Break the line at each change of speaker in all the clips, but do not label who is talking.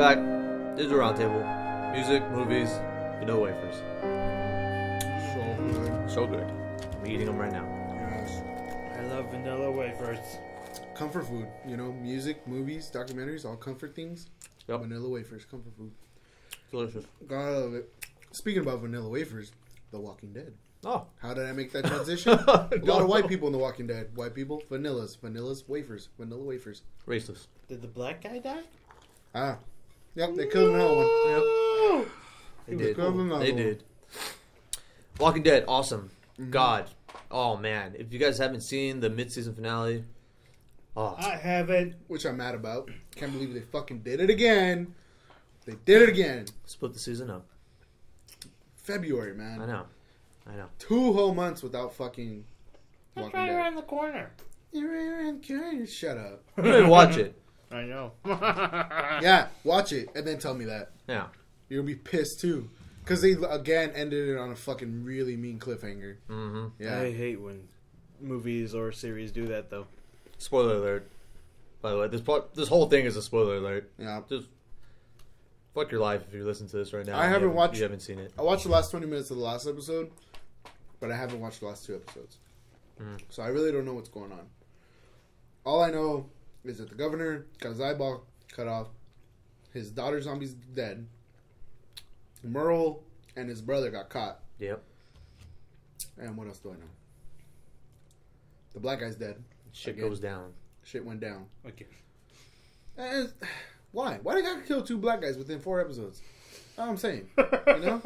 back. Digital Roundtable. Music, movies, vanilla wafers.
So good.
So good. I'm eating them right now.
Yes.
I love vanilla wafers.
Comfort food. You know, music, movies, documentaries, all comfort things.
Yep.
Vanilla wafers, comfort food.
Delicious.
God, I love it. Speaking about vanilla wafers, The Walking Dead.
Oh.
How did I make that transition? A lot of white people in The Walking Dead. White people, vanillas, wafers, vanilla wafers.
Racist.
Did the black guy die?
Ah. Yep, they killed another one. Yep.
They
They
did.
killed another
They
one.
did. Walking Dead, awesome.
Mhm.
God. Oh, man. If you guys haven't seen the mid-season finale, oh.
I haven't.
Which I'm mad about. Can't believe they fucking did it again. They did it again.
Split the season up.
February, man.
I know.
2 whole months without fucking
That's
Walking
right
Dead.
around the corner.
Shut up.
You don't even watch it.
I know.
Yeah, watch it and then tell me that.
Yeah.
You're gonna be pissed too. Because they, again, ended it on a fucking really mean cliffhanger.
Mm-hmm.
Yeah.
I hate when movies or series do that, though.
Spoiler alert. By the way, this whole thing is a spoiler alert.
Yeah.
Just fuck your life if you listen to this right now.
I haven't watched-
You haven't seen it.
I watched the last 20 minutes of the last episode, but I haven't watched the last 2 episodes.
Mm.
So I really don't know what's going on. All I know is that the governor got his eyeball cut off. His daughter zombie's dead. Merle and his brother got caught.
Yep.
And what else do I know? The black guy's dead.
Shit
Again.
goes down.
Shit went down.
Okay.
And why? Why they gotta kill 2 black guys within 4 episodes? That's what I'm saying. You know?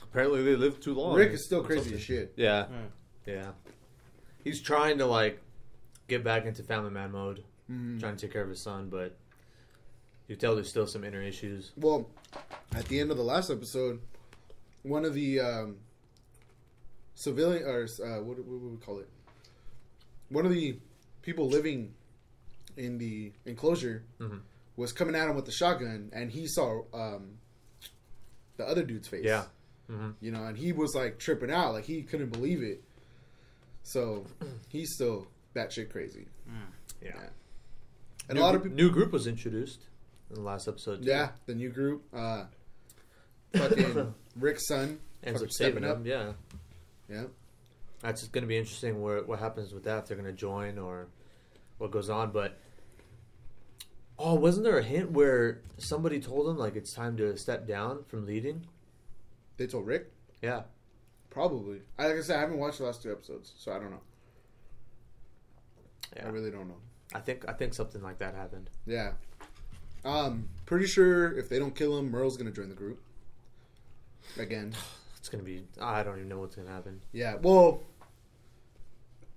Apparently they lived too long.
Rick is still
Or
crazy
something.
as shit.
Yeah.
Mm.
Yeah. He's trying to, like, get back into family man mode.
Mhm.
Trying to take care of his son, but you tell there's still some inner issues.
Well, at the end of the last episode, one of the civilian, or what would we call it? One of the people living in the enclosure
Mm-hmm.
was coming at him with the shotgun, and he saw the other dude's face.
Yeah. Mm-hmm.
You know, and he was like tripping out, like he couldn't believe it. So he's still batshit crazy.
Yeah.
And a lot of people.
New group was introduced in the last episode. Too.
Yeah, the new group. Fucking Rick's son
Ends
fucking
up saving
stepping up.
them. Yeah.
Yeah.
That's going to be interesting what happens with that, if they're going to join or what goes on. But, wasn't there a hint where somebody told him, like, it's time to step down from leading?
They told Rick?
Yeah.
Probably. Like I said, I haven't watched the last 2 episodes, so I don't know.
Yeah.
I really don't know.
I think something like that happened.
Yeah. Pretty sure if they don't kill him, Merle's gonna join the group. Again.
It's going to be... I don't even know what's going to happen.
Yeah, well,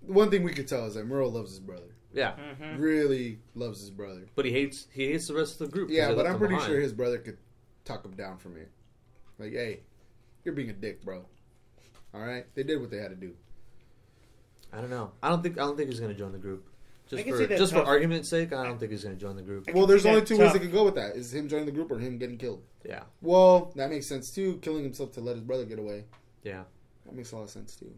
one thing we could tell is that Merle loves his brother.
Yeah.
Mm-hmm.
Really loves his brother.
But he hates the rest of the group. 'cause
Yeah,
they
but
left
I'm
him
pretty
behind.
sure his brother could talk him down from it. Like, hey, you're being a dick, bro. All right? They did what they had to do.
I don't know. I don't think he's going to join the group.
I can see that
For
tough.
argument's sake, I don't think he's going to join the group.
Well, there's
see
only
that
2 ways
tough.
they could go with that. Is him joining the group or him getting killed.
Yeah.
Well, that makes sense, too. Killing himself to let his brother get away.
Yeah.
That makes a lot of sense, too.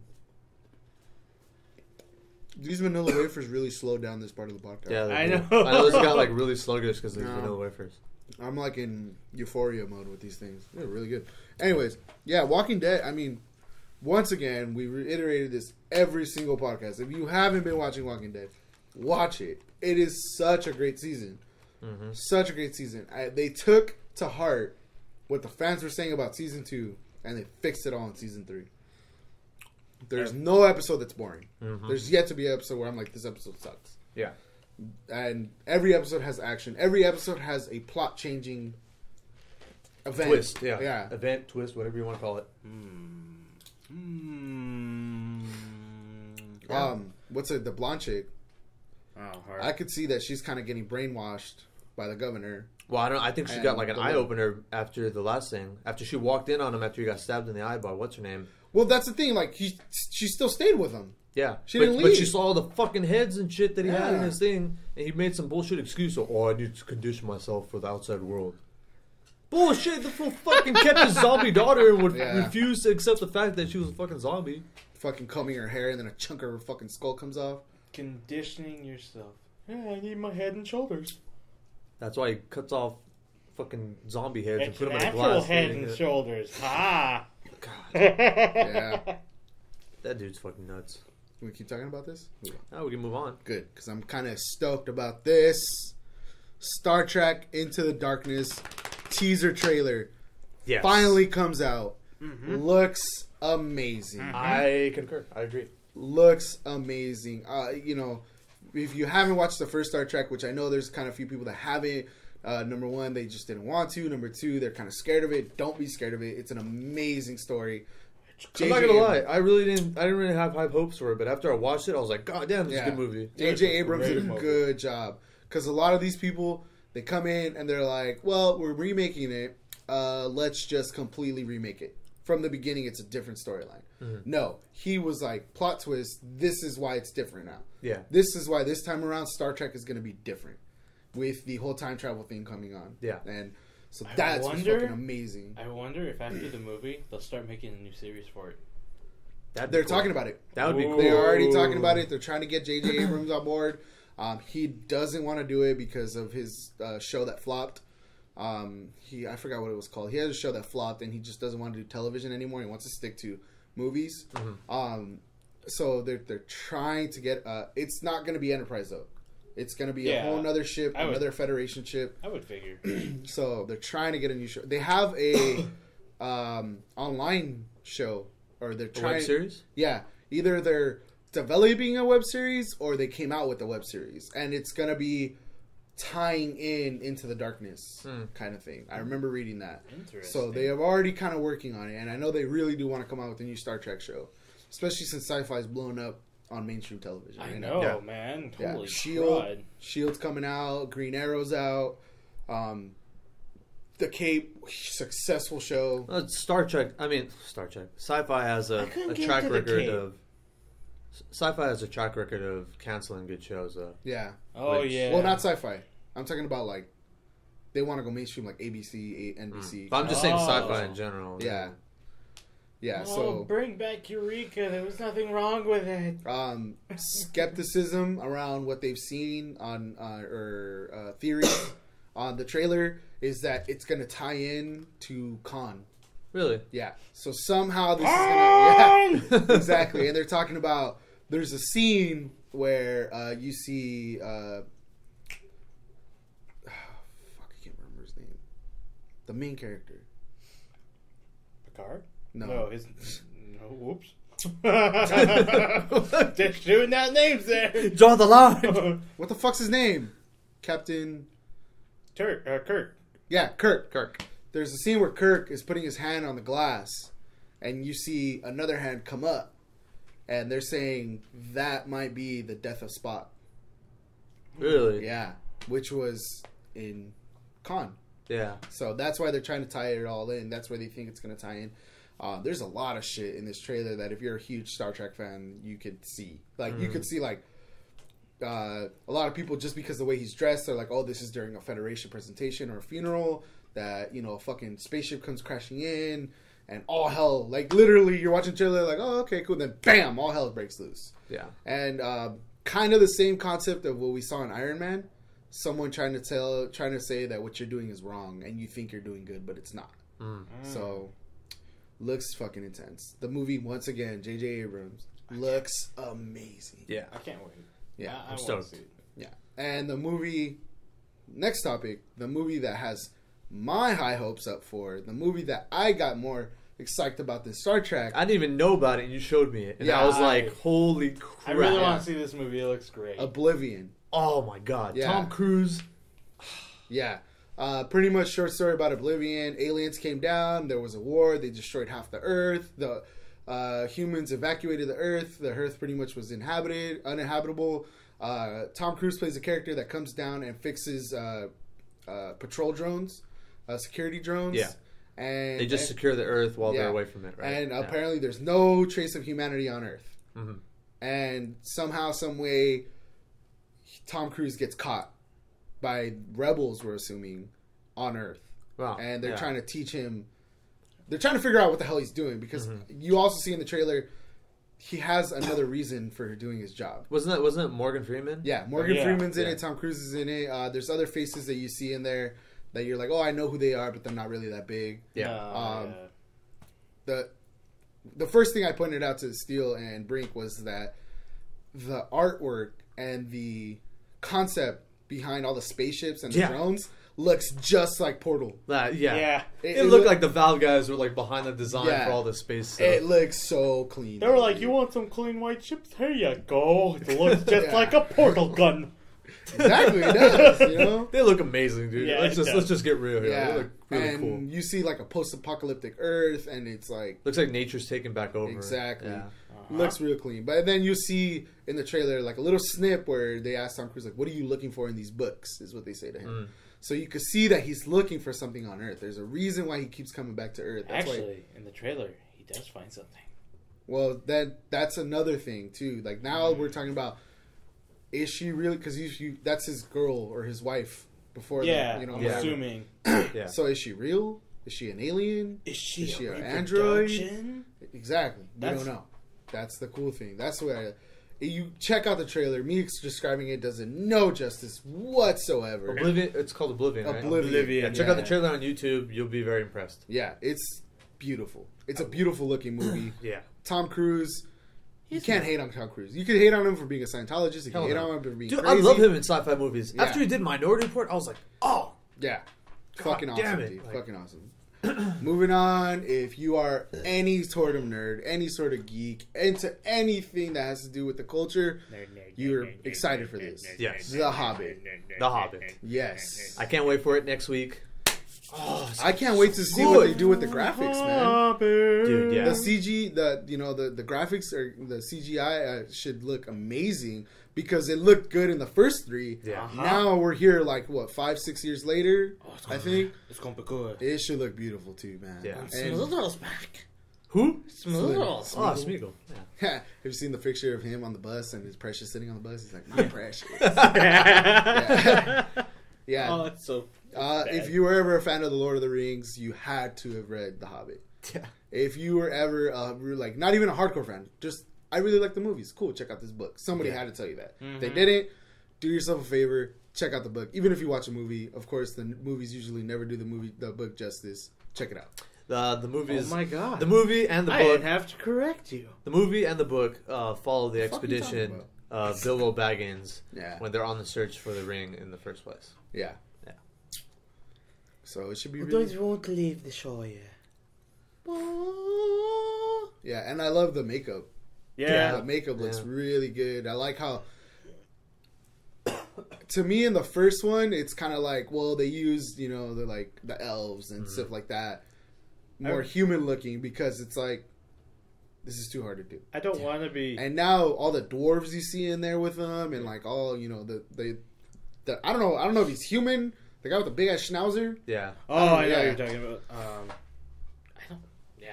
These vanilla wafers really slowed down this part of the podcast.
Yeah.
I know.
I know this got like really sluggish because of these
No.
vanilla wafers.
I'm like in euphoria mode with these things. They're really good. Anyways, yeah, Walking Dead, I mean, once again, we reiterated this every single podcast. If you haven't been watching Walking Dead, watch it. It is such a great season.
Mm-hmm.
Such a great season. They took to heart what the fans were saying about season 2, and they fixed it all in season 3. There's no episode that's boring.
Mm-hmm.
There's yet to be an episode where I'm like, this episode sucks.
Yeah.
And every episode has action. Every episode has a plot changing event.
Twist. Yeah.
Yeah.
Event, twist, whatever you want to call it. Yeah.
What's it? The blonde chick.
Oh, hard.
I could see that she's kind of getting brainwashed by the governor.
Well, I think she
And
got like an
the-
eye opener after the last thing. After she walked in on him after he got stabbed in the eye by what's her name?
Well, that's the thing. Like, she still stayed with him.
Yeah.
She didn't
But
leave.
she saw all the fucking heads and shit that he had in
Yeah.
his thing, and he made some bullshit excuse. Oh, I need to condition myself for the outside world. Bullshit! The fool fucking kept his zombie daughter and would
Yeah.
refuse to accept the fact that she was a fucking zombie.
Fucking combing her hair, and then a chunk of her fucking skull comes off.
Conditioning yourself. Yeah, I need my head and shoulders.
That's why he cuts off fucking zombie heads and
It's
put
an
them in a
actual
glass.
head and shoulders. Ha!
God,
Yeah.
that dude's fucking nuts.
We keep talking about this?
Oh, we can move on.
Good, because I'm kind of stoked about this. Star Trek Into the Darkness teaser trailer
Yes.
finally comes out.
Mm-hmm.
Looks amazing.
I concur. I agree.
Looks amazing. You know, if you haven't watched the first Star Trek, which I know there's kind of a few people that haven't, number one, they just didn't want to. Number two, they're kind of scared of it. Don't be scared of it. It's an amazing story.
I'm not gonna lie. I didn't really have high hopes for it, but after I watched it, I was like, God damn, this is a good movie.
J.J. Abrams did a
movie.
good job. Because a lot of these people, they come in and they're like, well, we're remaking it. Let's just completely remake it. From the beginning, it's a different storyline.
Mm-hmm.
No, he was like, plot twist, this is why it's different now.
Yeah.
This is why this time around Star Trek is going to be different. With the whole time travel thing coming on.
Yeah.
And so
I
that's
wonder-
fucking amazing.
I wonder if after the movie they'll start making a new series for it.
They're talking about it.
That would be cool.
They're already talking about it. They're trying to get J.J. Abrams on board. He doesn't want to do it because of his show that flopped. I forgot what it was called. He has a show that flopped, and he just doesn't want to do television anymore. He wants to stick to movies.
Mm-hmm.
So they're trying to get. It's not going to be Enterprise though. It's going to be a
Yeah.
whole nother ship,
I would-
another Federation ship.
I would figure.
So they're trying to get a new show. They have a online show, or they're
A
trying.
web series?
Yeah, either they're developing a web series or they came out with a web series, and it's gonna be tying into the darkness kind of thing. I remember reading that.
Interesting.
So they are already kind of working on it, and I know they really do want to come out with a new Star Trek show, especially since sci-fi's blown up on mainstream television.
I
right
know,
now.
man.
Yeah,
Holy
Shield,
crud.
Shield's coming out, Green Arrow's out, The Cape, successful show.
Star Trek. Sci-fi has a
couldn't get
track
to the
record
Cape.
of. Sci-fi has a track record of canceling good shows.
Yeah,
Oh
Which-
yeah.
well, not sci-fi. I'm talking about like they want to go mainstream, like ABC, NBC.
But I'm just saying
Oh.
sci-fi in general.
Yeah. Yeah,
Oh,
so
bring back Eureka. There was nothing wrong with it.
skepticism around what they've seen on theories on the trailer is that it's going to tie in to Khan.
Really?
Yeah, so somehow this is going to... Yeah, exactly. And they're talking about... There's a scene where you see... fuck, I can't remember his name. The main character.
Picard?
No.
No, whoops. Just shooting out names there.
Draw the line.
What the fuck's his name? Captain...
Kirk.
Yeah, Kirk.
Kirk.
There's a scene where Kirk is putting his hand on the glass, and you see another hand come up, and they're saying that might be the death of Spock.
Really?
Yeah, which was in Khan.
Yeah.
So that's why they're trying to tie it all in. That's where they think it's going to tie in. There's a lot of shit in this trailer that if you're a huge Star Trek fan, you could see. Like, you could see, like, a lot of people, just because the way he's dressed, they're like, oh, this is during a Federation presentation or a funeral, that, you know, a fucking spaceship comes crashing in, and all hell, like, literally, you're watching the trailer, like, oh, okay, cool, then bam, all hell breaks loose.
Yeah.
And kind of the same concept of what we saw in Iron Man, someone trying to say that what you're doing is wrong, and you think you're doing good, but it's not. So, looks fucking intense. The movie, once again, J.J. Abrams, looks amazing.
Yeah.
I can't wait.
Yeah,
I
I'm
want to
stoked.
see it.
yeah. And the movie, next topic, the movie that has my high hopes up for, the movie that I got more excited about than Star Trek.
I didn't even know about it, and you showed me it, and
Yeah,
I was like, "Holy
I
crap!"
really want to see this movie. It looks great.
Oblivion.
Oh my god,
Yeah.
Tom Cruise.
Yeah. Pretty much short story about Oblivion. Aliens came down. There was a war. They destroyed half the Earth. The humans evacuated the Earth. The Earth pretty much was uninhabitable. Tom Cruise plays a character that comes down and fixes patrol drones, security drones.
Yeah.
And
They just secure the Earth while
yeah.
they're away from it, right?
And
Yeah.
apparently there's no trace of humanity on Earth.
Mhm.
And somehow, some way, Tom Cruise gets caught by rebels, we're assuming, on Earth.
Wow.
And they're
Yeah.
trying to teach him... They're trying to figure out what the hell he's doing, because you also see in the trailer, he has another reason for doing his job.
Wasn't it Morgan Freeman?
Yeah, Morgan
Yeah.
Freeman's in
Yeah.
it, Tom Cruise is in it. There's other faces that you see in there that you're like, oh, I know who they are, but they're not really that big.
Yeah.
The first thing I pointed out to Steel and Brink was that the artwork and the concept behind all the spaceships and the drones looks just like Portal.
Yeah. It looked like the Valve guys were like behind the design for all the space stuff.
It looks so clean.
They were like, you want some clean white ships? Here you go. It looks just like a portal gun.
Exactly, it does, you know?
They look amazing, dude.
Yeah,
let's just get real here.
Yeah.
They look really
and
cool.
you see like a post-apocalyptic Earth, and it's like...
Looks like nature's taking back over.
Exactly.
Yeah.
Looks real clean. But then you see in the trailer like a little snip where they ask Tom Cruise, like, what are you looking for in these books, is what they say to him. So you could see that he's looking for something on Earth. There's a reason why he keeps coming back to Earth. That's
Actually, in the trailer, he does find something.
Well, that's another thing, too. Like, now we're talking about, is she really... Because that's his girl or his wife before
Yeah,
you know,
I'm assuming.
Yeah.
So is she real? Is she an alien?
Is she
an
a
android?
reproduction?
Exactly. We don't know. That's the cool thing. That's where you check out the trailer. Me describing it doesn't no justice whatsoever.
Oblivion. It's called Oblivion, right?
Oblivion.
Yeah, check out the trailer on YouTube. You'll be very impressed.
Yeah, it's beautiful. It's a beautiful looking movie.
Yeah.
Tom Cruise. You can't hate on Tom Cruise. You can hate on him for being a Scientologist. You can hate on him for being
Dude,
crazy.
I love him in sci-fi movies.
Yeah.
After he did Minority Report, I was like, oh.
Yeah.
God
Fucking
damn
awesome,
it.
dude.
Like-
Fucking awesome. Moving on, if you are any sort of nerd, any sort of geek, into anything that has to do with the culture, you're excited for this.
Yes.
The Hobbit.
The Hobbit.
Yes.
I can't wait for it next week. Oh,
I can't wait to see what they do with the graphics, man.
dude, yeah.
The CG, the graphics or the CGI should look amazing because it looked good in the first three.
Yeah.
Now we're here, like what, 5-6 years later? I think
It's gonna be good.
it should look beautiful too, man.
Yeah.
And
Smeagol's back.
Who?
Smeagol.
Oh, Smeagol. Yeah.
have you seen the picture of him on the bus and his Precious sitting on the bus? He's like, my Precious. Yeah. Yeah.
Oh, that's so.
If you were ever a fan of the Lord of the Rings, you had to have read The Hobbit.
Yeah.
If you were ever like not even a hardcore fan, just I really like the movies. Cool, check out this book. Somebody had to tell you that. If they didn't, do yourself a favor, check out the book. Even if you watch a movie, of course, the movies usually never do the book justice. Check it out.
The movie is...
Oh my god.
The movie and the
I
book...
didn't have to correct you.
The movie and the book follow the
What the fuck are you
expedition
talking
of Bilbo Baggins
Yeah.
when they're on the search for the ring in the first place.
Yeah.
Yeah.
So it should be
We
really...
won't leave the shore yet.
Yeah, and I love the makeup.
Yeah.
The makeup looks
Yeah.
really good. I like how... To me, in the first one, it's kind of like, well, they used, the elves and stuff like that. More human looking because it's like, this is too hard to do.
I don't want to be.
And now all the dwarves you see in there with them, and like all the I don't know if he's human. The guy with the big ass schnauzer.
Yeah.
Oh, I know what
yeah.
you're talking about.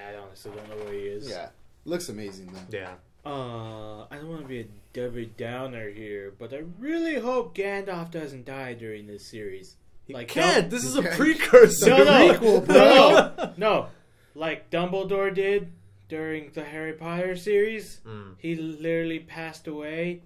I honestly don't know where he is.
Yeah, looks amazing though.
Yeah.
I don't want to be a Debbie Downer here, but I really hope Gandalf doesn't die during this series.
He
Like,
can't. This is a
Yeah.
precursor.
No, no.
Prequel, bro.
No, like Dumbledore did during the Harry Potter series.
Mm.
He literally passed away.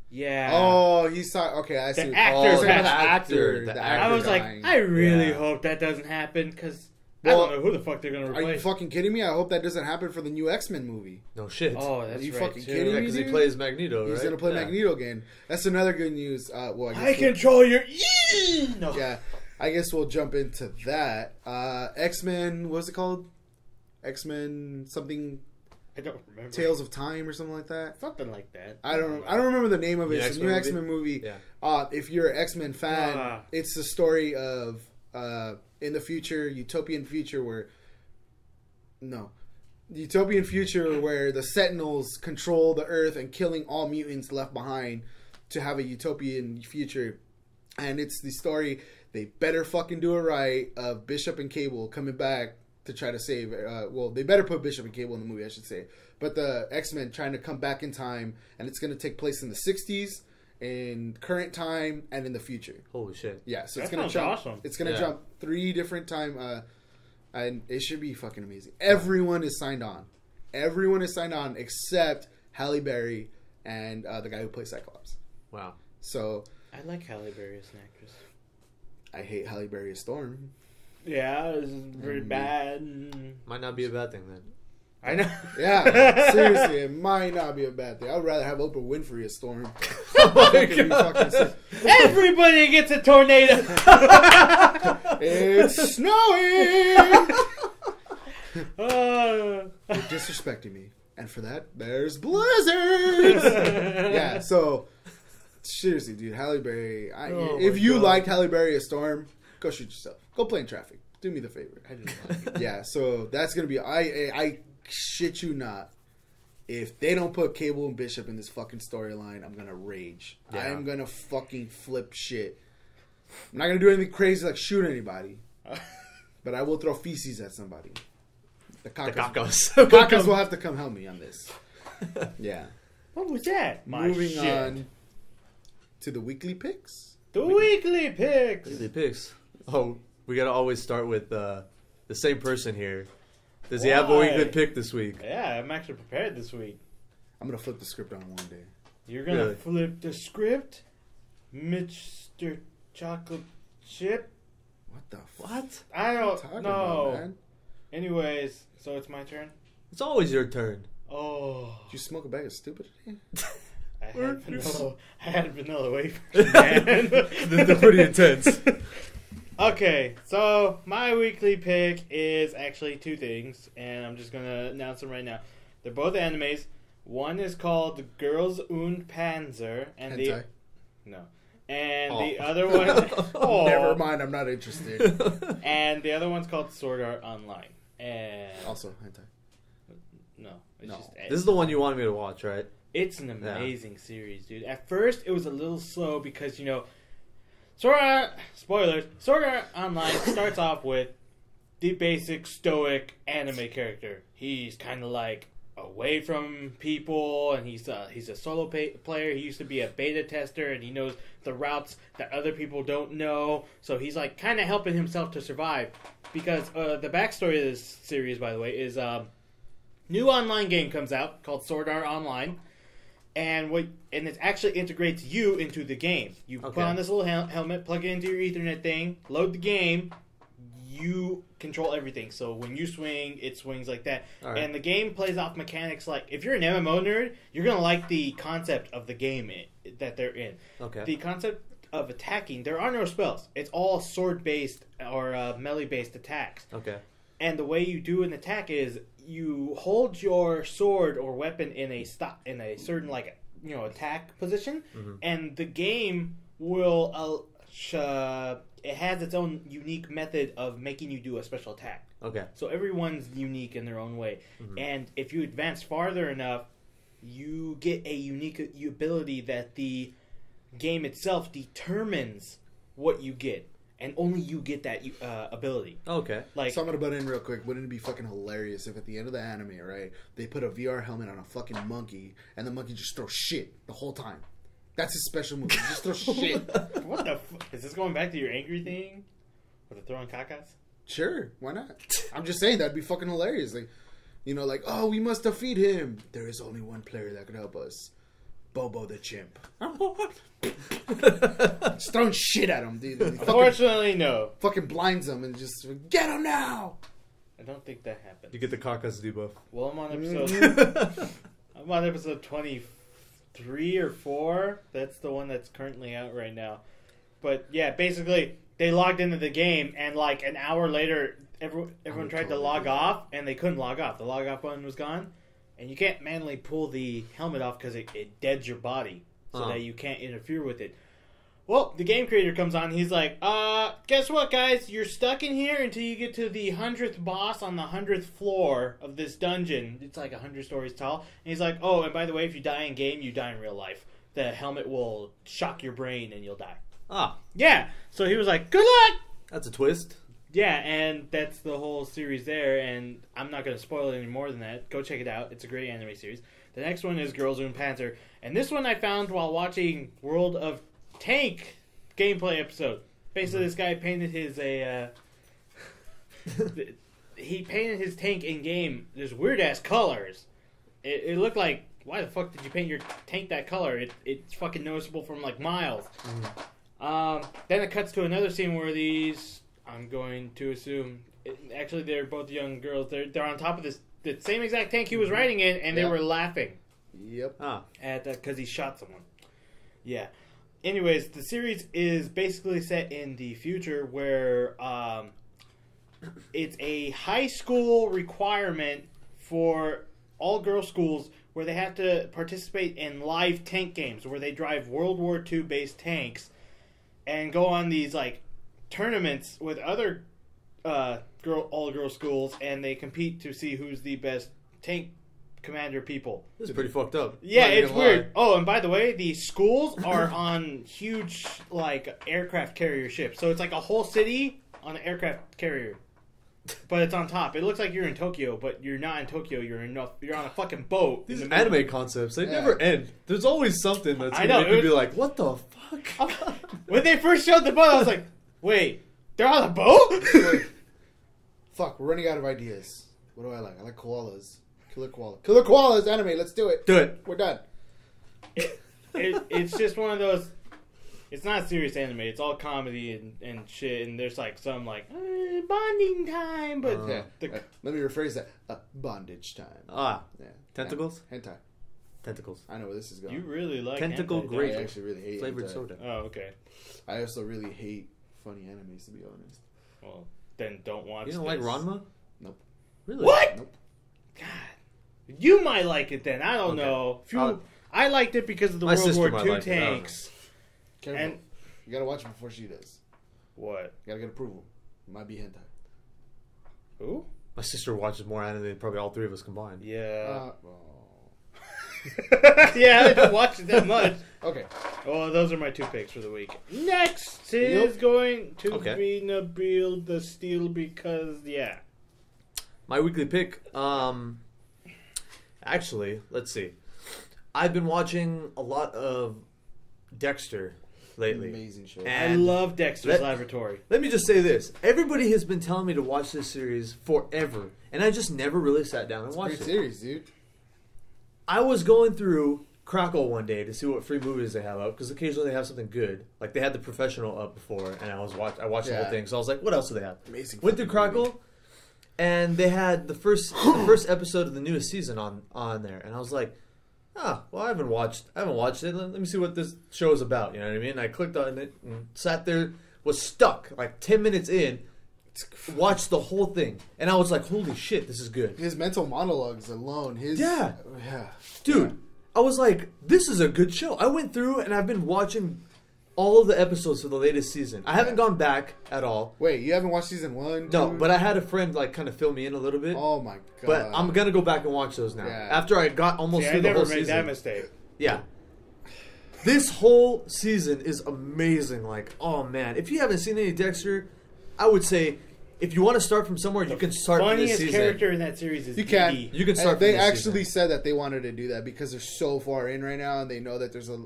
Yeah.
Oh, he's okay. I see.
The
what-
actor
oh,
passed-
the actor.
the
The
actor
I was like,
dying.
I really
Yeah.
hope that doesn't happen because
Well,
I don't know who the fuck they're gonna
Are you
replace.
fucking kidding me? I hope that doesn't happen for the new X-Men movie.
No shit.
Oh, that's
Are you
right,
fucking
too.
kidding
yeah,
me?
because he
dude?
plays Magneto, right?
He's gonna play
Yeah.
Magneto again. That's another good news. Well,
I control your No.
Yeah, I guess we'll jump into that. X-Men, what's it called? X-Men something,
I don't remember.
Tales of Time or something like that.
Something like that.
I don't remember the name of it.
The
It's a new
X-Men
X-Men movie.
Yeah.
If you're an X-Men fan,
Ah.
it's the story of in the future, utopian future where the Sentinels control the Earth and killing all mutants left behind to have a utopian future. And it's the story, they better fucking do it right, of Bishop and Cable coming back to try to save... they better put Bishop and Cable in the movie, I should say. But the X-Men trying to come back in time, and it's going to take place in the 60s, in current time, and in the future.
Holy shit.
Yeah, so it's
That
going to
sounds
jump...
awesome.
It's going to
Yeah.
jump 3 different time... and it should be fucking amazing. Everyone is signed on. Everyone is signed on except Halle Berry and the guy who plays Cyclops.
Wow.
So...
I like Halle Berry as an actress.
I hate Halle Berry as Storm.
Yeah, it was very bad.
Might not be a bad thing then.
I know.
Yeah, seriously, it might not be a bad thing. I would rather have Oprah Winfrey as Storm.
Everybody gets a tornado.
It's snowing. You're disrespecting me, and for that, there's blizzards. Yeah, so seriously, dude, Halle Berry. If you liked Halle Berry as Storm, go shoot yourself. Go play in traffic. Do me the favor.
I didn't like it.
Yeah, so that's gonna be. I shit you not. If they don't put Cable and Bishop in this fucking storyline, I'm gonna rage.
Yeah.
I'm gonna fucking flip shit. I'm not gonna do anything crazy like shoot anybody, but I will throw feces at somebody. The cacos. The cacos will have to come help me on this. Yeah.
What was that?
Moving on to the weekly picks.
The weekly picks.
Weekly picks. Oh, we gotta always start with the same person here. Does he have a weekly pick this week?
Yeah, I'm actually prepared this week.
I'm gonna flip the script on one day.
You're gonna flip the script, Mr. Chocolate Chip?
What the fuck?
What?
I don't
Talking
know.
about, man?
Anyways, so it's my turn?
It's always your turn.
Oh.
Did you smoke a bag of stupid today?
I had vanilla wafers, man.
They're pretty intense.
Okay, so my weekly pick is actually two things, and I'm just going to announce them right now. They're both animes. One is called Girls und Panzer, and
Hentai.
the other one... Oh.
Never mind, I'm not interested.
And the other one's called Sword Art Online. And
Also, hentai.
no.
This is the one you wanted me to watch, right?
It's an amazing series, dude. At first, it was a little slow because, Sword Art Online starts off with the basic stoic anime character. He's kind of like away from people, and he's a solo player. He used to be a beta tester, and he knows the routes that other people don't know. So he's like kind of helping himself to survive. Because the backstory of this series, by the way, is new online game comes out called Sword Art Online. And it actually integrates you into the game. You put on this little helmet, plug it into your Ethernet thing, load the game. You control everything. So when you swing, it swings like that. Right. And the game plays off mechanics like if you're an MMO nerd, you're gonna like the concept of the game that they're in. Okay. The concept of attacking, there are no spells. It's all sword based or melee based attacks. Okay. And the way you do an attack is you hold your sword or weapon in a certain attack position, and the game will it has its own unique method of making you do a special attack. Okay. So everyone's unique in their own way, and if you advance farther enough, you get a unique ability that the game itself determines what you get. And only you get that ability. Okay.
So I'm going to butt in real quick. Wouldn't it be fucking hilarious if at the end of the anime, right, they put a VR helmet on a fucking monkey, and the monkey just throws shit the whole time? That's his special move. Just throw shit.
What the is this going back to your angry thing? With the throwing cacas?
Sure. Why not? I'm just saying that'd be fucking hilarious. Oh, we must defeat him. There is only one player that could help us. Bobo the chimp. Just throwing shit at him, dude.
Unfortunately, no.
Fucking blinds him and just get him now.
I don't think that happens.
You get the cacas debuff.
Well, I'm on episode 23 or 4. That's the one that's currently out right now. But yeah, basically they logged into the game, and like an hour later, everyone tried to log off, and they couldn't log off. The log off button was gone. And you can't manually pull the helmet off because it deads your body so that you can't interfere with it. Well, the game creator comes on. He's like, guess what, guys? You're stuck in here until you get to the 100th boss on the 100th floor of this dungeon. It's like 100 stories tall. And he's like, oh, and by the way, if you die in game, you die in real life. The helmet will shock your brain and you'll die. Ah. Yeah. So he was like, good luck!
That's a twist.
Yeah, and that's the whole series there, and I'm not going to spoil it any more than that. Go check it out. It's a great anime series. The next one is Girls und Panzer, and this one I found while watching World of Tank gameplay episode. Basically, this guy painted his he painted his tank in game. There's weird ass colors. It looked like, why the fuck did you paint your tank that color? It's fucking noticeable from like miles. Then it cuts to another scene where these, I'm going to assume, actually they're both young girls. They're on top of the same exact tank he was riding in, and they were laughing.
Yep.
At because he shot someone. Yeah. Anyways, the series is basically set in the future where it's a high school requirement for all girl schools where they have to participate in live tank games where they drive World War II based tanks and go on these like tournaments with other all girl schools, and they compete to see who's the best tank commander people.
This is pretty fucked up.
Yeah, it's weird. Oh, and by the way, the schools are on huge like aircraft carrier ships, so it's like a whole city on an aircraft carrier. But it's on top. It looks like you're in Tokyo, but you're not in Tokyo. You're on a fucking boat.
These anime concepts, they never end. There's always something that's going to make you be like, what the fuck?
When they first showed the boat, I was like, wait, they're on a boat?
Fuck, we're running out of ideas. What do I like? I like koalas. Killer koalas, anime, let's do it.
Do it.
We're done.
It's just one of those... It's not serious anime. It's all comedy and shit. And there's like some like bonding time, but
let me rephrase that. Bondage time.
Tentacles.
Hentai.
Tentacles.
I know where this is going.
You really like
tentacle
hentai,
grape.
I actually really hate
flavored
hentai.
soda.
Oh, okay.
I also really hate funny animes, to be honest.
Well, then don't watch.
You don't
this.
like Ranma?
Nope.
Really?
What?
Nope.
God, you might like it then. I don't
Okay.
know. I liked it because of the
My
World
sister
War
might
II
like it. I don't
tanks.
Careful.
And
You gotta watch it before she does.
what?
You gotta get approval. It might be hentai.
Who?
My sister watches more anime than probably all three of us combined.
Yeah.
Oh.
Yeah, I don't watch it that much.
Okay.
Well, those are my two picks for the week. Next is going to be NabeelSteel because,
My weekly pick, actually, let's see. I've been watching a lot of Dexter lately.
Amazing show.
And
I love Dexter's Laboratory.
Let me just say this. Everybody has been telling me to watch this series forever, and I just never really sat down and watched
Great
it.
series, dude.
I was going through Crackle one day to see what free movies they have up, because occasionally they have something good. Like, they had The Professional up before, and I watched the whole thing, so I was like, what else do they have?
Amazing.
Went through Crackle, and they had the first episode of the newest season on there, and I was like, well, I haven't watched it. Let me see what this show is about. You know what I mean? I clicked on it and sat there, was stuck like 10 minutes in, watched the whole thing, and I was like, holy shit, this is good.
His mental monologues alone.
Dude, I was like, this is a good show. I went through and I've been watching all of the episodes for the latest season. I haven't gone back at all.
Wait, you haven't watched season 1?
No,
2?
but I had a friend like kind of fill me in a little bit.
Oh my god!
But I'm gonna go back and watch those now.
Yeah.
After I got almost through the whole season.
I never made that mistake.
Yeah. This whole season is amazing. Like, oh man, if you haven't seen any Dexter, I would say if you want to start from somewhere, you can start from this
Funniest
season.
character in that series is
You can.
Edie.
You can start.
They
from this
actually
season.
said that they wanted to do that because they're so far in right now, and they know that there's a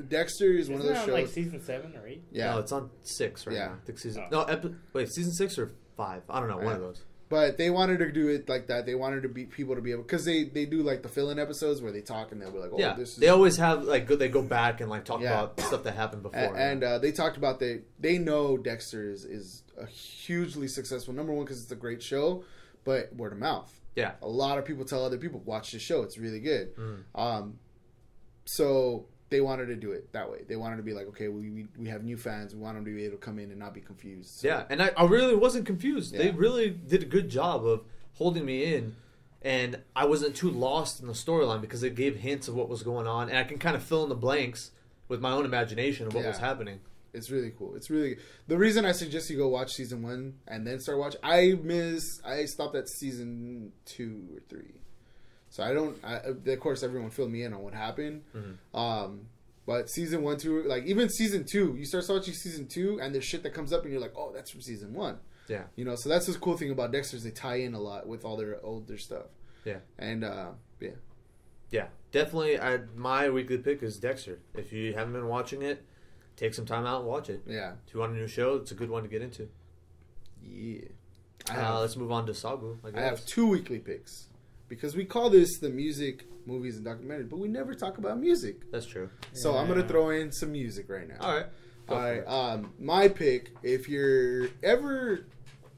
Dexter is one of
Isn't
those
that on,
shows.
like season 7 or 8?
Yeah,
No, it's on 6 right now. I think season.
Oh.
No, wait, season 6 or 5? I don't know. One of those.
but they wanted to do it like that. They wanted to be people to be able because they do like the fill-in episodes where they talk and they'll be like, oh,
Yeah,
this is.
they always have like they go back and like talk
Yeah.
about stuff that happened before.
And they talked about they know Dexter is a hugely successful number one because it's a great show, but word of mouth.
Yeah.
A lot of people tell other people watch the show. It's really good. So they wanted to do it that way. They wanted to be like, okay, we have new fans. We want them to be able to come in and not be confused. So,
yeah, and I really wasn't confused.
Yeah.
They really did a good job of holding me in, and I wasn't too lost in the storyline because it gave hints of what was going on, and I can kind of fill in the blanks with my own imagination of what was happening.
It's really cool. It's really the reason I suggest you go watch season 1 and then start watching. I stopped at season 2 or 3, so of course everyone filled me in on what happened. But season 1, 2, like even season 2, you start watching season 2 and there's shit that comes up and you're like, oh, that's from season 1.
Yeah,
you know. So that's the cool thing about Dexter is they tie in a lot with all their older stuff.
Yeah,
and
yeah, definitely. My weekly pick is Dexter. If you haven't been watching it, take some time out and watch it.
Yeah.
If you want a new show, it's a good one to get into.
Yeah.
Let's move on to Saboo.
I have 2 weekly picks because we call this the music, movies, and documentaries, but we never talk about music.
That's true.
So I'm going to throw in some music right now.
All right. Go
All
for it.
right. My pick, if you're ever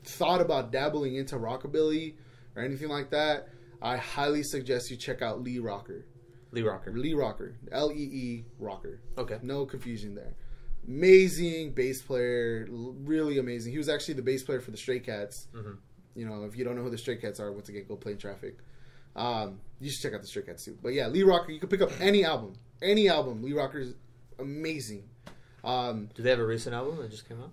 thought about dabbling into rockabilly or anything like that, I highly suggest you check out Lee Rocker.
Lee Rocker.
Lee Rocker. Lee Rocker.
Okay.
No confusion there. Amazing bass player. Really amazing. He was actually the bass player for the Stray Cats.
Mm-hmm.
You know, if you don't know who the Stray Cats are, once again, go play in Traffic. You should check out the Stray Cats too. But yeah, Lee Rocker, you can pick up any album. Any album. Lee Rocker is amazing.
Do they have a recent album that just came out?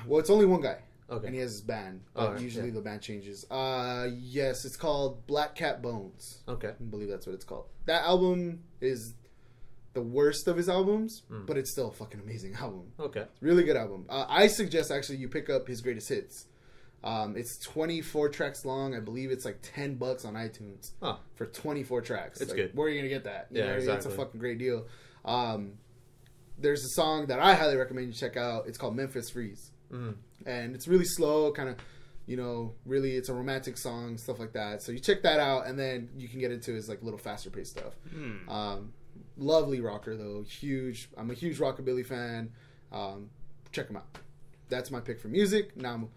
Well, it's only one guy.
Okay.
And he has his band.
Oh,
But
right,
usually
yeah.
the band changes. Yes, it's called Black Cat Bones.
Okay.
I believe that's what it's called. That album is the worst of his albums, but it's still a fucking amazing album.
Okay.
It's a really good album. I suggest actually you pick up his greatest hits. It's 24 tracks long. I believe it's like $10 on iTunes for 24 tracks.
It's
like,
good.
Where are you gonna get that? You
Yeah,
know,
exactly.
It's a fucking great deal. There's a song that I highly recommend you check out. It's called Memphis Freeze, and it's really slow, kind of. You know, really, it's a romantic song, stuff like that. So you check that out, and then you can get into his like little faster paced stuff. Lovely rocker though, huge. I'm a huge rockabilly fan. Check him out. That's my pick for music. Now,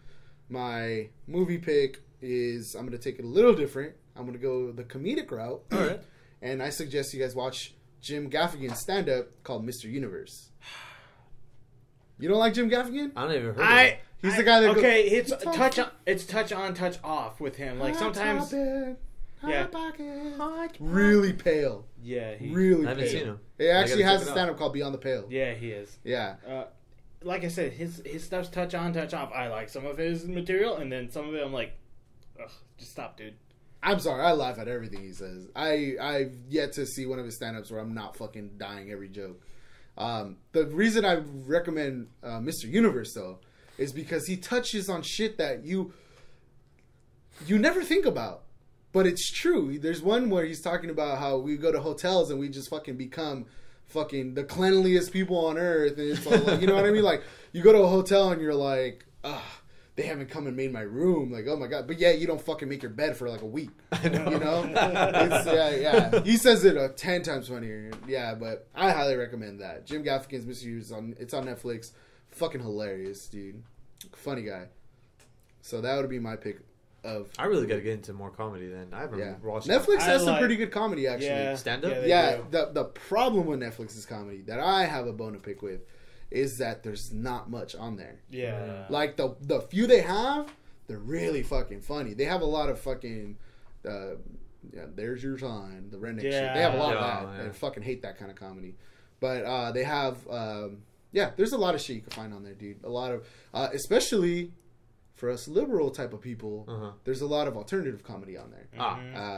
my movie pick is I'm gonna take it a little different. I'm gonna go the comedic route.
All right.
And I suggest you guys watch Jim Gaffigan's stand up called Mr. Universe. You don't like Jim Gaffigan?
I don't even heard of it.
He's the guy that
it's
goes,
touch on, it's touch on, touch off with him. Like sometimes, yeah.
Really pale.
yeah,
Really
I haven't
pale.
seen him.
It actually
I gotta
has
check
a
it
stand up called Beyond the Pale.
yeah, he is.
Yeah.
Like I said, his stuff's touch on, touch off. I like some of his material, and then some of it I'm like, ugh, just stop, dude.
I'm sorry, I laugh at everything he says. I've yet to see one of his stand-ups where I'm not fucking dying every joke. The reason I recommend Mr. Universe, though, is because he touches on shit that you never think about. But it's true. There's one where he's talking about how we go to hotels and we just fucking become fucking the cleanliest people on earth. And it's all like, you know what I mean? Like, you go to a hotel and you're like, ugh. They haven't come and made my room. Like, oh my God. But yeah, you don't fucking make your bed for like a week. You know? It's, yeah. He says it 10 times funnier. Yeah, but I highly recommend that. Jim Gaffigan's Mr. Universe, it's on Netflix. Fucking hilarious, dude. Funny guy. So that would be my pick of...
I really got to get into more comedy then. I haven't watched
Netflix has some
like-
pretty good comedy, actually.
Yeah,
Stand-up?
they
Yeah,
do.
the problem with Netflix's comedy that I have a bone to pick with is that there's not much on there.
Yeah.
Like the few they have, they're really fucking funny. They have a lot of fucking There's Your Time, the redneck shit. They have a lot of that.
Yeah.
I fucking hate that kind of comedy. But they have there's a lot of shit you can find on there, dude. A lot of especially for us liberal type of people, there's a lot of alternative comedy on there.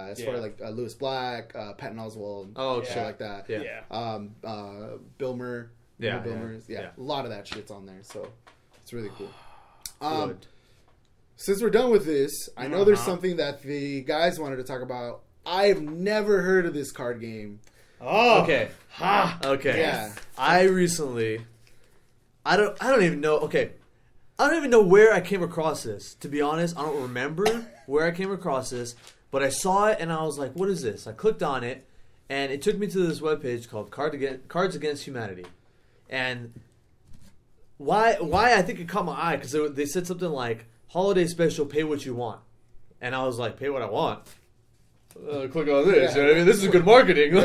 As far as like Lewis Black, Patton Oswalt, shit like that.
Yeah.
Bill Murray.
Yeah,
Bill
yeah.
Murray's. Yeah, a lot of that shit's on there, so it's really cool.
Good.
Since we're done with this, I know there's something that the guys wanted to talk about. I've never heard of this card game.
Oh.
Okay. Okay.
Yeah.
I recently... I don't even know... Okay. I don't even know where I came across this. To be honest, I don't remember where I came across this. But I saw it and I was like, what is this? I clicked on it and it took me to this webpage called Cards Against Humanity. And why I think it caught my eye, because they said something like, holiday special, pay what you want. And I was like, pay what I want? Click on this. You know what I mean? This is good marketing.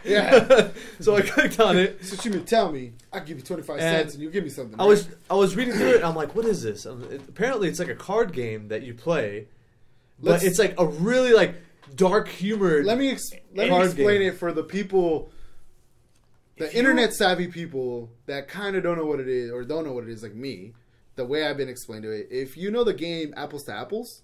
Yeah.
So I clicked on it.
So you mean tell me, I'll give you 25 cents and you give me something.
I was reading through it and I'm like, what is this? Apparently it's like a card game that you play, but it's like a really like dark humor.
Let me explain it for the people, the internet savvy people that kind of don't know what it is or don't know what it is, like me. The way I've been explained to it, if you know the game Apples to Apples,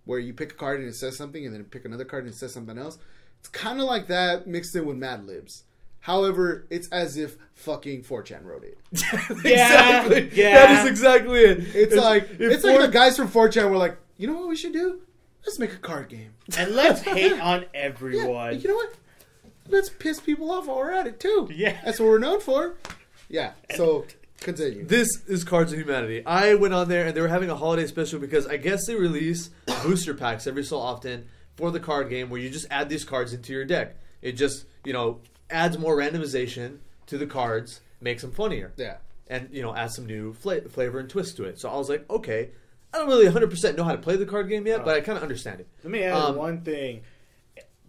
where you pick a card and it says something, and then pick another card and it says something else, it's kind of like that mixed in with Mad Libs. However, it's as if fucking 4chan wrote it.
Exactly.
Yeah.
That is exactly it.
It's like the guys from 4chan were like, you know what we should do? Let's make a card game.
And let's hate on everyone.
Yeah, you know what? Let's piss people off while we're at it too.
Yeah.
That's what we're known for. Yeah. So continue.
This is Cards of Humanity. I went on there and they were having a holiday special because I guess they release booster packs every so often for the card game where you just add these cards into your deck. It just, adds more randomization to the cards makes them funnier.
Yeah.
And, add some new flavor and twist to it. So I was like, okay, I don't really 100% know how to play the card game yet, but I kind of understand it.
Let me add one thing.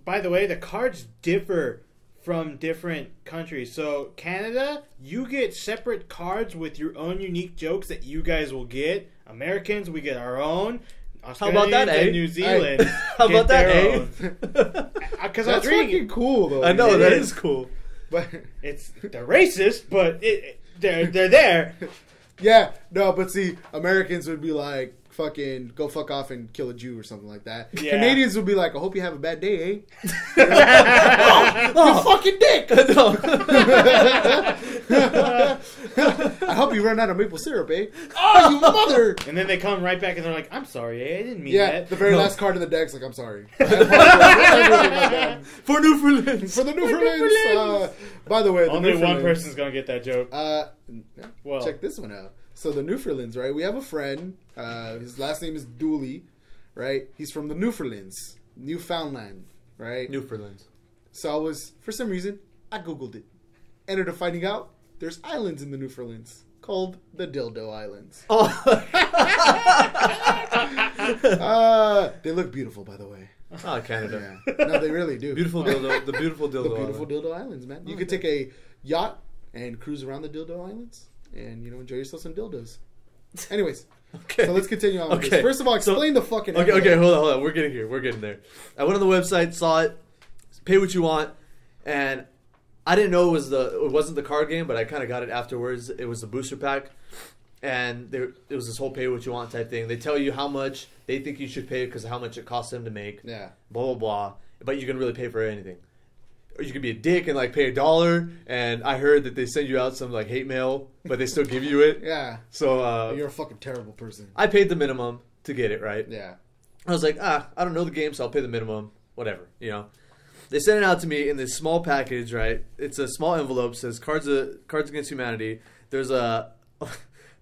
By the way, the cards differ from different countries. So Canada, you get separate cards with your own unique jokes that you guys will get. Americans, we get our own.
How about that,
and
eh?
New Zealand.
How about that, eh?
Because
That's fucking cool, though.
I know, that
is.
is cool.
But
they're racist, but they're there.
yeah, no, but see, Americans would be like, fucking go fuck off and kill a Jew or something like that.
Yeah.
Canadians would be like, I hope you have a bad day, eh? You fucking dick! I hope you run out of maple syrup, eh? Oh, you mother!
And then they come right back and they're like, I'm sorry, I didn't mean
Yeah,
that.
the very last card of the deck's like, I'm sorry.
For Newfoundlands.
For the Newfoundlands. By the way, the
Only one
Newfoundlands-
person's going to get that joke.
Well, check this one out. So the Newfoundlands, right? We have a friend. His last name is Dooley, right? He's from the Newfoundlands, Newfoundland, right?
Newfoundlands.
So I was, for some reason, I Googled it. Ended up finding out there's islands in the Newfoundlands called the Dildo Islands.
Oh.
They look beautiful, by the way.
Oh, Canada.
Yeah. No, they really do.
Beautiful dildo. The beautiful dildo.
The beautiful
island.
Dildo Islands, man. You could take a yacht and cruise around the Dildo Islands and, enjoy yourself some dildos. Anyways.
Okay.
So let's continue on with
Okay.
this. First of all, explain the fucking
Okay, hold on. We're getting here. We're getting there. I went on the website, saw it, pay what you want, and I didn't know it wasn't the card game, but I kind of got it afterwards. It was the booster pack, and it was this whole pay what you want type thing. They tell you how much they think you should pay because of how much it costs them to make.
Yeah.
Blah blah blah. But you can really pay for anything. Or you can be a dick and pay $1. And I heard that they send you out some hate mail, but they still give you it.
Yeah.
So
You're a fucking terrible person.
I paid the minimum to get it, right?
Yeah.
I was like, I don't know the game, so I'll pay the minimum. Whatever, They sent it out to me in this small package, right? It's a small envelope. Says Cards Against Humanity. There's a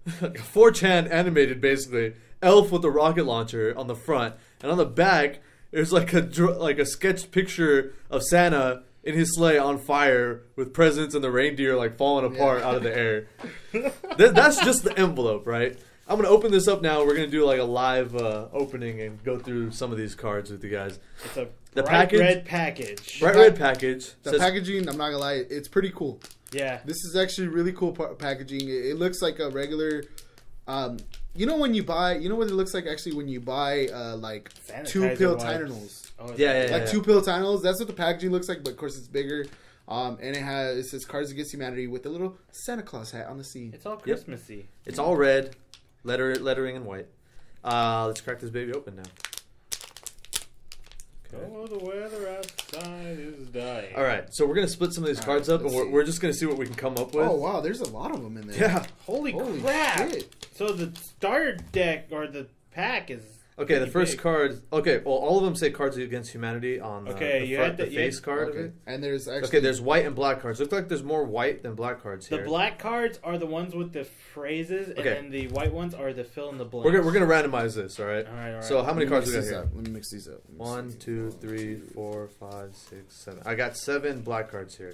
4chan animated, basically, elf with a rocket launcher on the front, and on the back there's a sketched picture of Santa in his sleigh on fire with presents and the reindeer falling apart out of the air. That's just the envelope, right? I'm gonna open this up now. We're gonna do a live opening and go through some of these cards with you guys.
It's a
The
bright
package-
red package.
Bright red package.
The
Says-
packaging, I'm not gonna lie, it's pretty cool.
Yeah.
This is actually really cool packaging. It looks like a regular. When you buy, what it looks like actually when you buy
Sanitizer
2 pill
wipes.
Tylenols.
Oh,
Yeah.
2 pill Tylenols. That's what the packaging looks like, but of course it's bigger. And it says Cards Against Humanity with a little Santa Claus hat on the seat.
It's all Christmassy.
It's all red, lettering in white. Let's crack this baby open now.
Oh, the weather outside is dying.
All right, so we're gonna split some of these cards up, and
let's see.
we're just gonna see what we can come up with.
Oh wow, there's a lot of them in there.
Yeah.
Holy
Holy
crap!
shit.
So the starter deck or the pack is
Okay, the
pretty
first
big.
card. Okay, well, all of them say Cards Against Humanity on the,
Okay,
the,
you
front,
had
the
the-
face
yeah.
card of
Okay.
it.
And there's actually
Okay, there's white and black cards. Looks like there's more white than black cards
The
here.
black cards are the ones with the phrases, and
Okay.
then the white ones are the fill in the blank.
We're gonna randomize this. All right.
All right.
So how many
Let me
cards we
mix
got
these
here?
up. Let me mix these up. Let me
1,
see.
2, 3, 4, 5, 6, 7. I got 7 black cards here.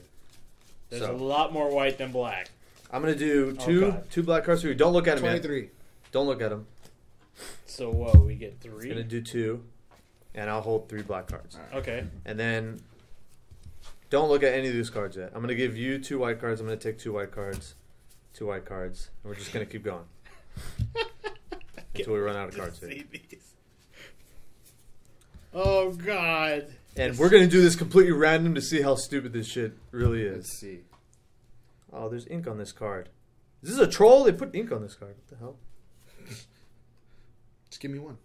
There's
So
a lot more white than black.
I'm gonna do
Oh,
two
God.
two black cards for you. Don't look at them yet.
23.
Don't look at them.
So what? We get
I'm
3.
gonna do 2, and I'll hold 3 black cards.
Okay.
And then don't look at any of these cards yet. I'm gonna give you 2 white cards. I'm gonna take 2 white cards, 2 white cards, and we're just gonna keep going until we run out of cards here.
See these. Oh God.
And we're gonna do this completely random to see how stupid this shit really
Let's
is.
see.
Oh, there's ink on this card. Is this a troll? They put ink on this card. What the hell?
Just give me one.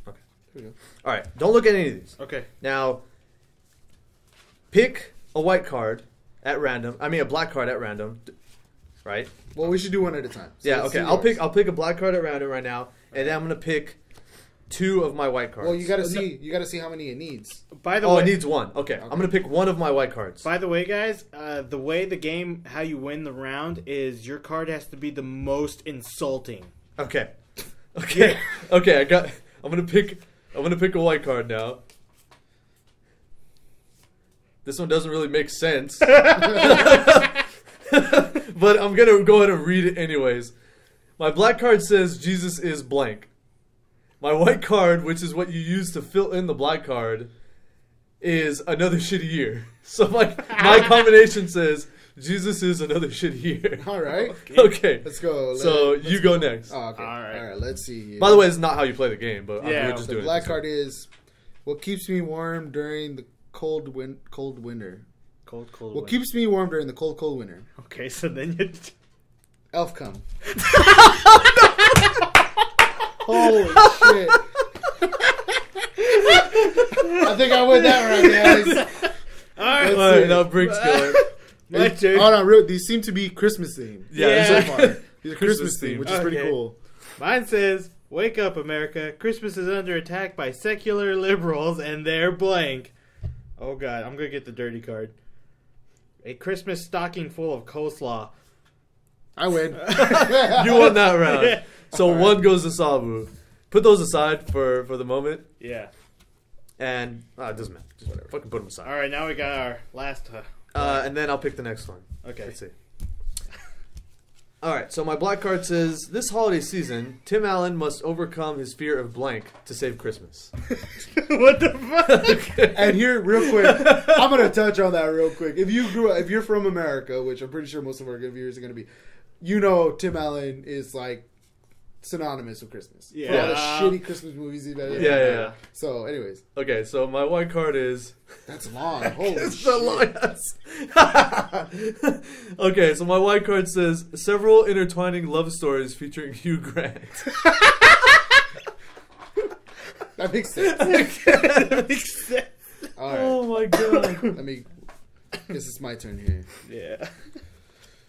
Okay.
There we go.
All right. Don't look at any of these.
Okay.
Now, pick a white card at random. I mean, a black card at random. Right?
Well, we should do one at a time. So
Yeah.
let's
Okay.
do
I'll
yours.
pick a black card at random right now, and then I'm gonna pick 2 of my white cards.
Well, you gotta see. You gotta see how many it needs.
By the
Oh,
way,
it needs 1. Okay. I'm gonna pick 1 of my white cards.
By the way, guys, the way the game, how you win the round is your card has to be the most insulting.
Okay. Okay. Okay. I'm gonna pick a white card now. This one doesn't really make sense. But but I'm gonna go ahead and read it anyways. My black card says Jesus is blank. My white card, which is what you use to fill in the black card, is another shitty year. So my combination says Jesus is another shitty year.
All right.
Okay.
Let's go.
So you go next.
Oh, okay.
All right.
Let's see here.
By the way, it's not how you play the game, but
Yeah,
we're just
the
doing
black
it.
card is what keeps me warm during the cold winter.
Cold
What
winter.
keeps me warm during the cold winter?
Okay, so then you.
Elf come. Holy shit. I think I win that round, guys.
All right.
All right, now Brink's going.
My turn.
Oh, no, these seem to be Christmas themed.
Yeah,
So
Yeah.
far. These are Christmas themed, which is pretty
Okay.
cool.
Mine says, "Wake up, America! Christmas is under attack by secular liberals and their blank." Oh God, I'm gonna get the dirty card. A Christmas stocking full of coleslaw.
I win.
You won that round.
Yeah.
So one goes to Saboo. Put those aside for the moment,
Yeah.
and it doesn't matter. Just whatever. Fucking put them aside.
All right, now we got our last.
And then I'll pick the next one.
Okay.
Let's see. All right, so my black card says, this holiday season, Tim Allen must overcome his fear of blank to save Christmas.
What the fuck?
And here, real quick, I'm gonna touch on that real quick. If you're from America, which I'm pretty sure most of our good viewers are gonna be, you know, Tim Allen is like synonymous with Christmas.
Yeah.
For all the shitty Christmas movies he's made.
Yeah.
So, anyways,
Okay, so my white card is...
that's long. Holy
It's
shit.
the longest. Okay, so my white card says, several intertwining love stories featuring Hugh Grant.
That makes sense.
That makes sense.
All right,
Oh my god.
let me. Guess it's my turn here.
Yeah.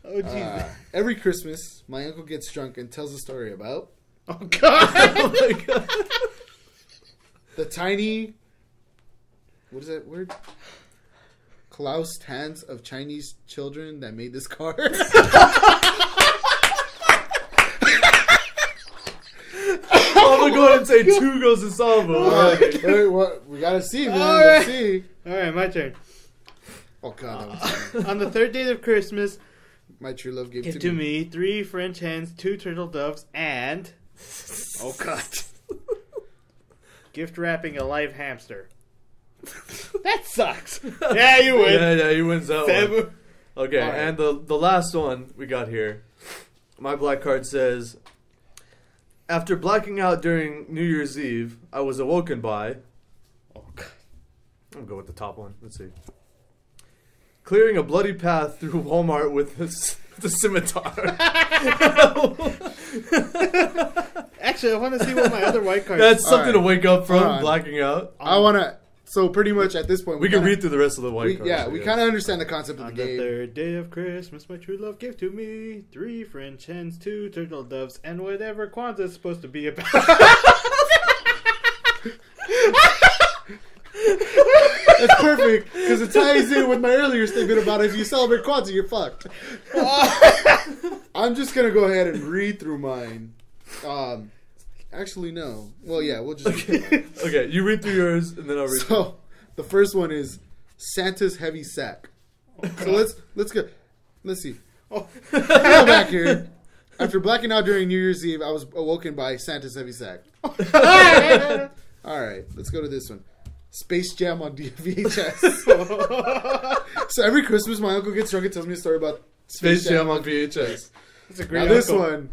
Oh Jesus.
Every Christmas, my uncle gets drunk and tells a story about
Oh God.
Oh my god.
the tiny. What is that word? Klaus hands of Chinese children that made this card.
I'm gonna go ahead and say 2 goes to Saboo.
Wait, what? We gotta see, man.
All
Let's
right.
see.
All right, my turn.
Oh god, that was
On the third day of Christmas,
my true love gave
give to me 3 French hens, 2 turtle doves, and oh God, gift wrapping a live hamster. That sucks. Yeah, you win.
Yeah, he wins that one.
Saboo.
Okay,
All right.
and the last one we got here. My black card says, after blacking out during New Year's Eve, I was awoken by...
Oh God.
I'll go with the top one. Let's see. Clearing a bloody path through Walmart with the scimitar.
Actually, I want to see what my other white card.
That's
All
something to
right.
wake up from,
Hold on.
blacking out.
I wanna. So pretty much at this point,
We can
kinda-
read through the rest of the white cards.
Yeah,
I
we
guess.
kind of understand the concept of
On
the
the
game.
third day of Christmas, my true love gave to me 3 French hens, 2 turtle doves, and whatever Kwanzaa is supposed to be about.
That's perfect because it ties in with my earlier statement about if you celebrate Kwanzaa, you're fucked. I'm just gonna go ahead and read through mine. Actually, no. Well, yeah, we'll just. Read through mine.
Okay, you read through yours, and then I'll read through.
So the first one is Santa's heavy sack. So let's go. Let's see.
Oh.
Go back here. After blacking out during New Year's Eve, I was awoken by Santa's heavy sack. All right, let's go to this one. Space Jam on VHS. So every Christmas, my uncle gets drunk and tells me a story about
Space Jam on VHS.
That's a
Now
great
this
uncle.
one,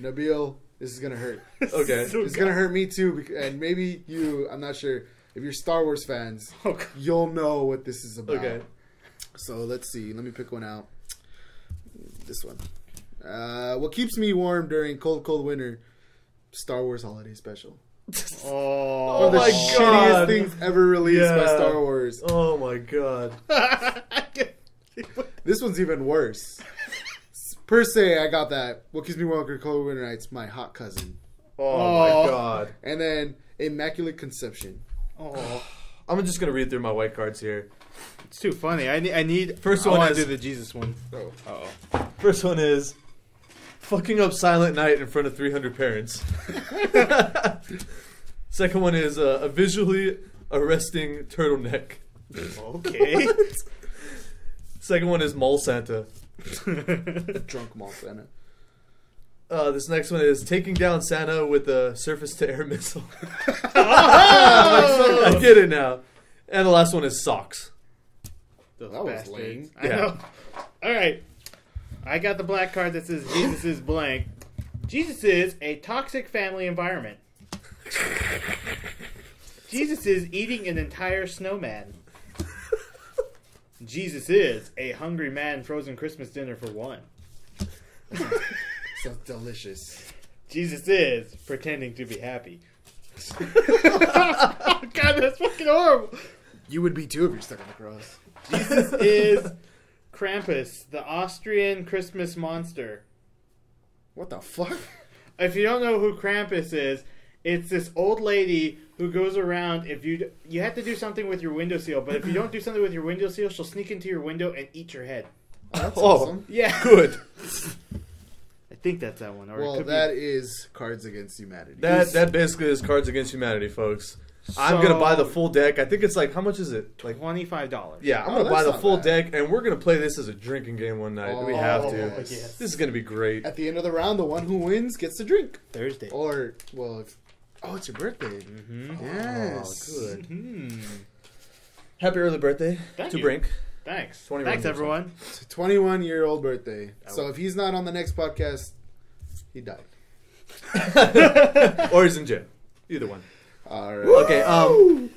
Nabeel, this is gonna hurt.
Okay.
It's gonna hurt me too, and maybe you. I'm not sure if you're Star Wars fans.
Oh, God.
You'll know what this is about.
Okay.
So let's see. Let me pick one out. This one. What keeps me warm during cold winter? Star Wars Holiday Special.
Oh,
One of the
my
shittiest
God.
things ever released by
Yeah.
Star Wars.
Oh my god.
This one's even worse. Per se, I got that. What keeps me warm during cold winter nights? My hot cousin.
Oh my god.
And then Immaculate Conception.
Oh,
I'm just gonna read through my white cards here.
it's too funny. I need.
First
I
one
want
is-
to do the Jesus one.
Oh.
Uh-oh.
First one is fucking up Silent Night in front of 300 parents. Second one is a visually arresting turtleneck.
Okay.
Second one is Mall Santa.
The drunk mall Santa.
This next one is taking down Santa with a surface-to-air missile.
Oh!
I get it now. And the last one is socks.
Those
That was
bastards.
lame.
I know. All right. I got the black card that says Jesus is blank. Jesus is a toxic family environment. Jesus is eating an entire snowman. Jesus is a hungry man frozen Christmas dinner for one.
So delicious.
Jesus is pretending to be happy. God, that's fucking horrible.
You would be too if you're stuck on the cross.
Jesus is Krampus, the Austrian Christmas monster.
What the fuck?
If you don't know who Krampus is, it's this old lady who goes around. If you have to do something with your windowsill, but if you don't do something with your windowsill, she'll sneak into your window and eat your head.
Oh, that's
Oh.
awesome.
Yeah,
Good.
I think that's that one. Or it
Well,
could
that is Cards Against Humanity.
That basically is Cards Against Humanity, folks. I'm
So-
going to buy the full deck. I think it's like, how much is it?
be
Like,
$25.
yeah, I'm
Oh,
going to buy
that's
the
not
full
bad.
deck, and we're going to play this as a drinking game one night. We have to.
yes.
Yes.
This is going to be great.
At the end of the round, the one who wins gets to drink.
Thursday.
Or, well, if... Oh, it's your birthday.
Mm-hmm.
Yes.
Oh, good.
Hmm.
Happy early birthday
Thank
to
you.
Brink.
Thanks.
21
Thanks,
years
everyone.
It's a 21-year-old birthday. So if he's not on the next podcast, he died.
Or he's in jail. Either one.
All right.
Okay,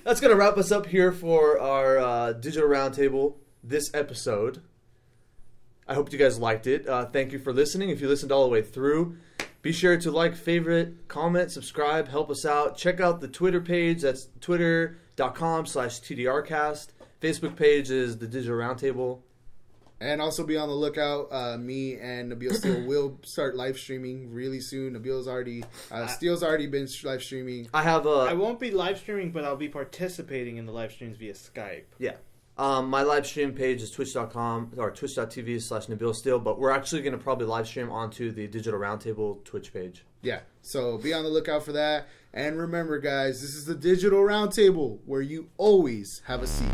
that's going to wrap us up here for our Digital Roundtable this episode. I hope you guys liked it. Thank you for listening. If you listened all the way through, be sure to like, favorite, comment, subscribe, help us out. Check out the Twitter page. That's twitter.com/TDRcast. Facebook page is the Digital Roundtable.
And also be on the lookout. Me and NabeelSteel will start live streaming really soon. Nabeel's already, Steel's already been live streaming.
I have
I
a
won't be live streaming, but I'll be participating in the live streams via Skype.
my live stream page is twitch.com or twitch.tv/NabeelSteel, but we're actually going to probably live stream onto the Digital Roundtable Twitch page.
Yeah, so be on the lookout for that. And remember, guys, this is the Digital Roundtable where you always have a seat.